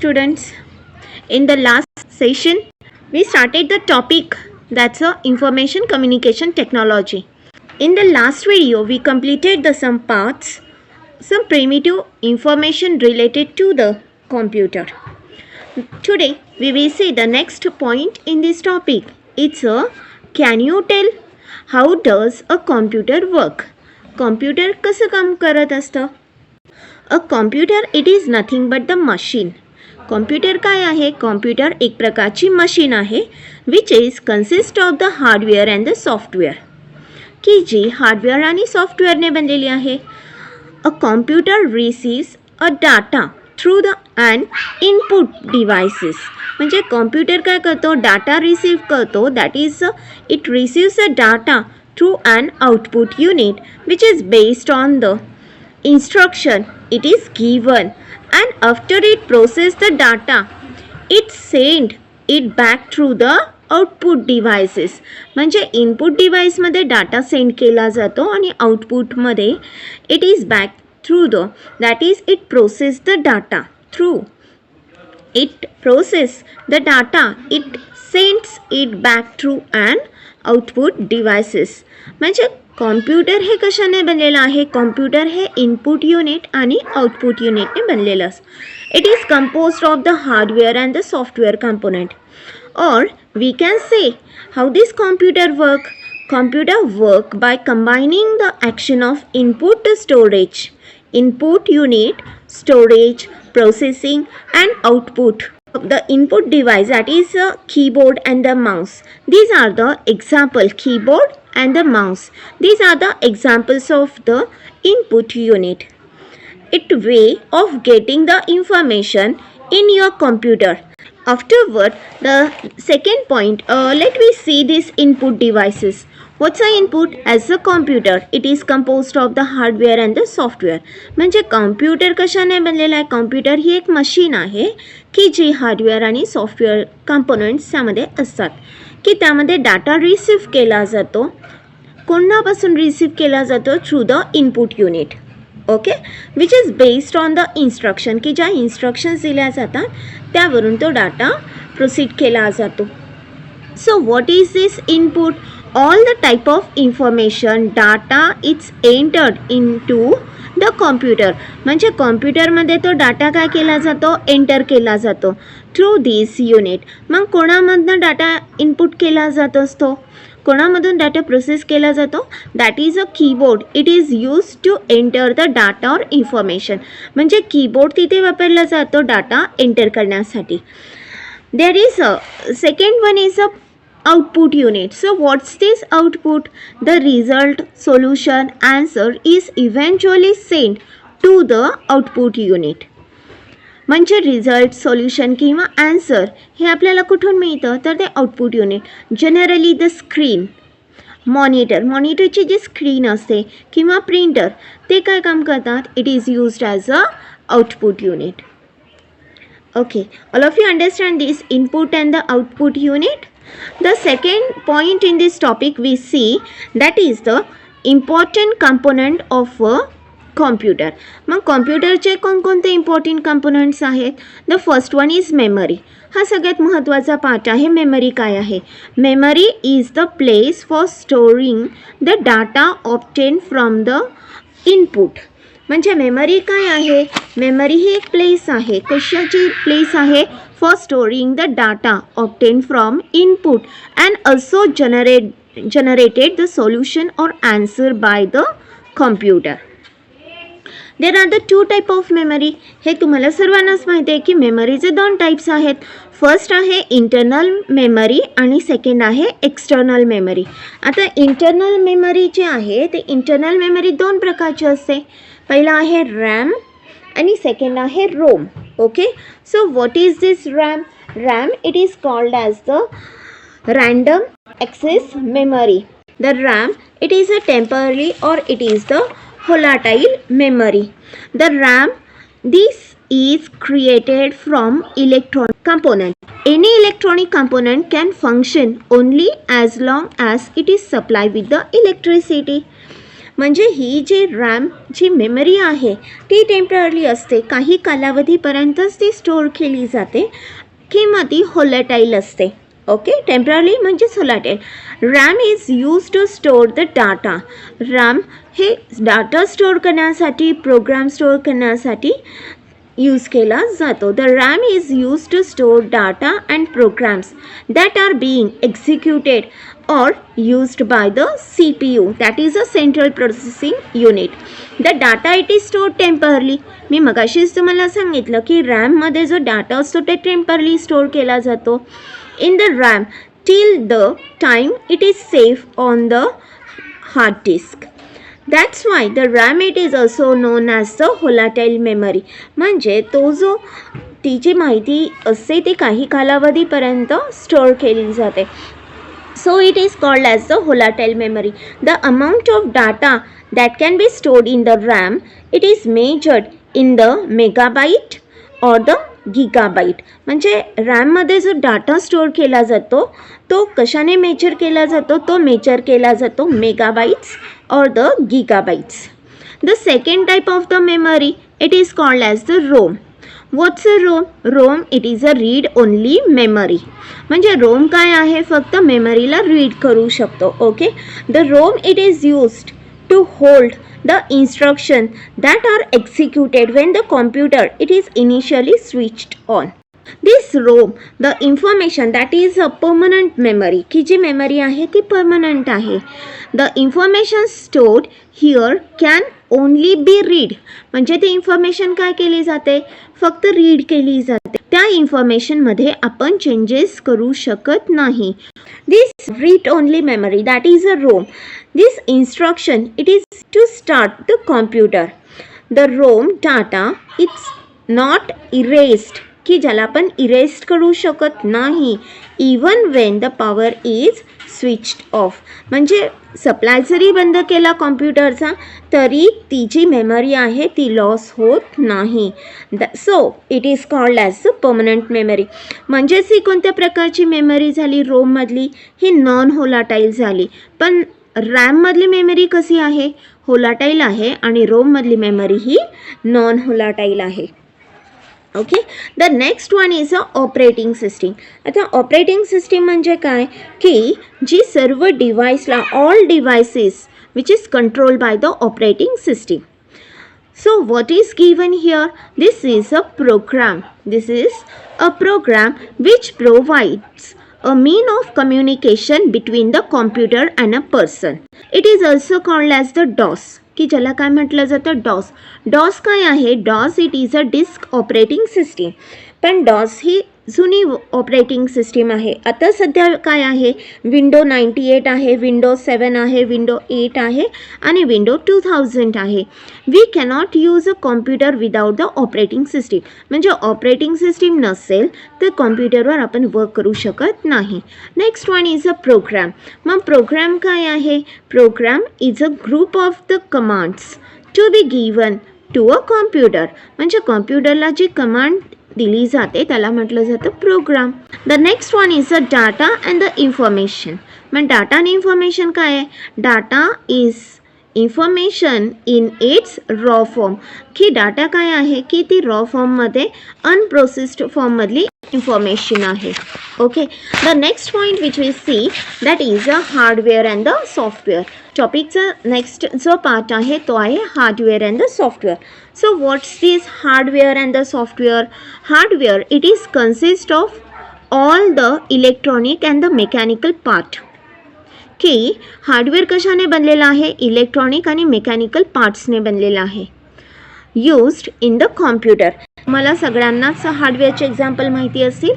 students. In the last session, we started the topic that's information communication technology. In the last video, we completed the some parts, some primitive information related to the computer. Today, we will see the next point in this topic. It's can you tell how does a computer work? Computer कसं काम करत असतं? A computer it is nothing but the machine. Computer काय आहे? Computer एक प्रकारची machine आहे which is consist of the hardware and the software. की जी hardware आणि software ने बनलेली आहे. A computer receives a data through the an input devices. म्हणजे computer काय करतो? Data receive करतो. That is it receives a data through an output unit which is based on the instruction it is given, and after it process the data it send it back through the output devices. म्हणजे input डिव्हाइसमध्ये data send केला जातो आणि आउटपुटमध्ये it is back through the that is it process the data through it process the data it sends it back through and output devices. म्हणजे computer हे कशाने बनलेलं आहे? कॉम्प्युटर हे इनपुट युनिट आणि आउटपुट युनिटने बनलेलं असतं. It is composed of the hardware and the software component. और we can say how this computer work. Computer work by combining the action of input storage, input unit, storage, processing and output. The input device that is a keyboard and the mouse. These are the example keyboard and the mouse. These are the examples of the input unit. It way of getting the information in your computer. Afterward, the second point, let me see these input devices. What's an input? As a computer, it is composed of the hardware and the software. म्हणजे computer कशाने बनलेला आहे? Computer ही एक machine आहे की जी hardware आणि software components त्यामध्ये असतात, की त्यामध्ये डाटा रिसीव्ह केला जातो. कोणापासून रिसीव्ह केला जातो? Through the input unit. Okay, which is based on the instruction, की ज्या इन्स्ट्रक्शन्स दिल्या जातात त्यावरून तो डाटा प्रोसीड केला जातो. So what is this input? All the type of information data it's entered into the computer. म्हणजे कॉम्प्युटरमध्ये तो डाटा काय केला जातो? एंटर केला जातो थ्रू दिस युनिट. मग कोणामधनं डाटा इनपुट केला जात असतो? कोणामधून डाटा प्रोसेस केला जातो? That is a keyboard. It is use to enter the data or information. म्हणजे कीबोर्ड तिथे वापरला जातो डाटा एंटर करण्यासाठी. There is a second one is a output unit. So what's this output? The result, solution, answer is eventually sent to the output unit. म्हणजे result, solution किंवा answer हे आपल्याला कुठून मिळतं? तर ते output unit. Generally the screen, monitor, मॉनिटरची जी स्क्रीन असते किंवा प्रिंटर ते काय काम करतात? It is used as a output unit. Okay, all of you understand this input and the output unit. The second point in this topic we see that is the important component of a computer. मग कॉम्प्युटरचे कोणकोणते important components आहेत? The first one is memory. हा सगळ्यात महत्त्वाचा part आहे. Memory काय आहे? Memory is the place for storing the data obtain from the input. म्हणजे मेमरी काय आहे? मेमरी ही एक प्लेस आहे. कशाची प्लेस आहे? For storing the data obtain from input and also generated the solution और answer by the computer. There are the two type of memory. हे तुम्हाला सर्वांनाच माहिती आहे की मेमरीचे दोन टाईप्स आहेत. फर्स्ट आहे इंटरनल मेमरी आणि सेकंड आहे एक्सटर्नल मेमरी. आता इंटरनल मेमरी जे आहे ते इंटरनल मेमरी दोन प्रकारची असते. पहिला आहे रॅम आणि सेकंड आहे ROM. Okay, so what is this RAM? RAM it is called as the random access memory. The RAM it is a temporary और it is the volatile memory. The RAM, this is created from electronic component. Any electronic component can function only as long as it is supplied with the electricity. म्हणजे ही जी RAM जी memory आहे ती temporary असते, काही कालावधीपर्यंतच ती store केली जाते किंवा ती होलेटाईल असते. ओके, टेम्पररी म्हणजेच volatile. RAM is use to store the data. RAM हे डाटा स्टोअर करण्यासाठी, प्रोग्राम स्टोअर करण्यासाठी यूज केला जातो. The RAM is use to store data and programs that are being executed or used by the CPU, that is a central processing unit. The data it is stored temporarily. मी मगाशीच तुम्हाला सांगितलं की रॅममध्ये जो data असतो ते temporarily store केला जातो in the RAM till the time it is safe on the hard disk. That's why the RAM it is also known as the volatile memory. म्हणजे तो जो ती जी माहिती असते ती काही कालावधीपर्यंत स्टोअर केली जाते. So it is called as the volatile memory. The amount of data that can be stored in the RAM, it is measured in the megabyte or the gigabyte. म्हणजे रॅममध्ये जो डाटा स्टोअर केला जातो तो कशाने major केला जातो? तो मेजर केला जातो मेगाबाइट्स और the गिगाबाइट्स. The second type of the memory, it is called as the ROM. What's a ROM? ROM it is a read only memory. म्हणजे रोम काय आहे? फक्त मेमरीला रीड करू शकतो. Okay, the ROM it is used to hold the instruction that are executed when the computer it is initially switched on. This ROM the information that is a permanent memory, की जी memory आहे ती permanent आहे. The information stored here can only be read. म्हणजे ती information काय केली जाते? फक्त रीड केली जाते. त्या इन्फॉर्मेशनमध्ये आपण चेंजेस करू शकत नाही. This read only memory that is a ROM. This instruction it is to start the computer. The ROM data it's not erased, की ज्याला आपण इरेस्ट करू शकत नाही even when the power is switched off. म्हणजे सप्लाय जरी बंद केला कॉम्प्युटरचा तरी ती जी मेमरी आहे ती लॉस होत नाही. So it is called as a permanent memory. म्हणजेच ही कोणत्या प्रकारची मेमरी झाली? रोममधली ही नॉन होलाटाईल झाली. पण रॅममधली मेमरी कशी आहे? होलाटाईल आहे आणि रोममधली मेमरी ही नॉन होलाटाईल आहे. Okay, the next one is a operating system. आता ऑपरेटिंग सिस्टीम म्हणजे काय? की जी सर्व डिव्हाइसला, all devices which is controlled by the operating system. So what is given here? This is a program. This is a program which provides a mean of communication between the computer and a person. It is also called as the DOS, की ज्याला काय म्हटलं जातं? डॉस. डॉस काय आहे? DOS it is a disk operating system. पण डॉस ही जुनी ऑपरेटिंग सिस्टीम आहे. आता सध्या काय आहे? विंडो 98 आहे, विंडो 7 आहे, विंडो 8 आहे आणि विंडो 2000 आहे. We cannot use a computer without the operating system. म्हणजे ऑपरेटिंग सिस्टीम नसेल तर कॉम्प्युटरवर आपण वर्क करू शकत नाही. Next one is a program. मग प्रोग्राम काय आहे? Program is a group of the commands to be given to a computer. म्हणजे कॉम्प्युटरला जी कमांड दिली जाते त्याला म्हटलं जातं program. The next one is a data and the information. मग डाटा आणि इन्फॉर्मेशन काय आहे? Data is information in its raw form. की डाटा काय आहे? की ती रॉ फॉर्ममध्ये अनप्रोसेस्ड फॉर्ममधली इन्फॉर्मेशन आहे. Okay, the next point which we see that is a hardware and the software. टॉपिकचा नेक्स्ट जो पार्ट आहे तो आहे hardware and the software. So what's this hardware and the software? Hardware it is consist of all the electronic and the mechanical part. की hardware कशाने बनलेला आहे? Electronic आणि मेकॅनिकल पार्ट्सने बनलेला आहे. Used in the computer. मला सगळ्यांनाच हार्डवेअरचे एक्झाम्पल माहिती असतील.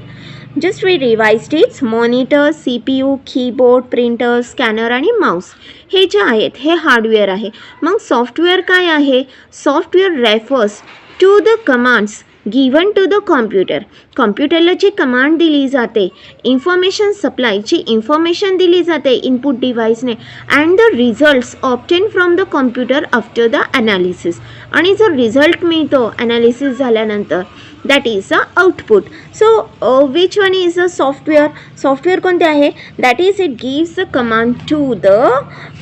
Just we revised its. Monitor, CPU, keyboard, printer, scanner आणि माऊस हे जे आहेत हे हार्डवेअर आहे. मग सॉफ्टवेअर काय आहे? Software refers to the commands given to the computer. कॉम्प्युटरला जी कमांड दिली जाते, इन्फॉर्मेशन सप्लायची इन्फॉर्मेशन दिली जाते इनपुट डिव्हाइसने and the results obtain from the computer after the analysis. आणि जो रिझल्ट मिळतो ॲनालिसिस झाल्यानंतर that is a output. So which one is a software कोणते आहे? That is it gives a command to the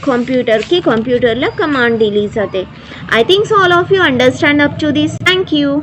computer, की कॉम्प्युटरला command दिली जाते. I think so all of you understand up to this. Thank you.